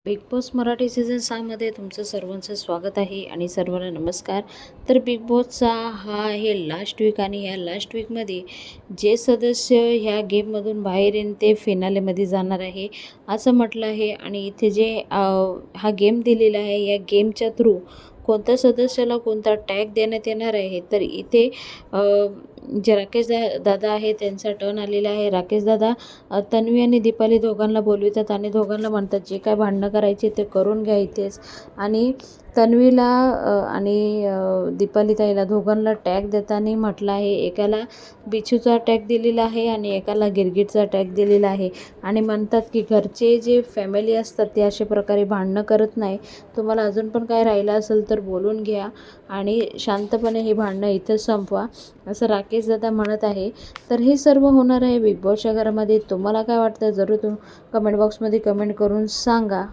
Big boss Marathi season 6मध्ये तुमचं सर्वांचं स्वागत आहे आणि सर्वांना नमस्कार. तर बिग बॉसचा हा आहे लास्ट वीक आणि या लास्ट वीकमध्ये जे सदस्य ह्या गेममधून बाहेर येईन ते फिनालेमध्ये जाणार आहे असं म्हटलं आहे. आणि इथे जे हा गेम दिलेला आहे या गेमच्या थ्रू कोणत्या सदस्याला कोणता टॅग देण्यात येणार आहे. तर इथे जे राकेश दादा आहे त्यांचा टर्न आलेला आहे. राकेश दादा तन्वी आणि दीपाली दोघांना बोलवितात आणि दोघांना म्हणतात जे काय भांडणं करायचे ते करून घ्या इथेच. आणि तन्वीला आणि दीपाली ताईला दोघांना टॅग देताना म्हटलं आहे, एकाला बिच्छूचा टॅग दिलेला आहे आणि एकाला गिरगिटचा टॅग दिलेला आहे. आणि म्हणतात की घरचे जे फॅमिली असतात ते अशा प्रकारे भांडणं करत नाही. तुम्हाला अजून पण काय राहिलं असेल तर बोलून घ्या आणि शांतपणे हे भांडणं इथं संपवा असं राकेश दादा म्हणत आहे. तर हे सर्व होणार आहे बिग बॉसच्या घरामध्ये. तुम्हाला काय वाटतं जरूर कमेंट बॉक्समध्ये कमेंट करून सांगा.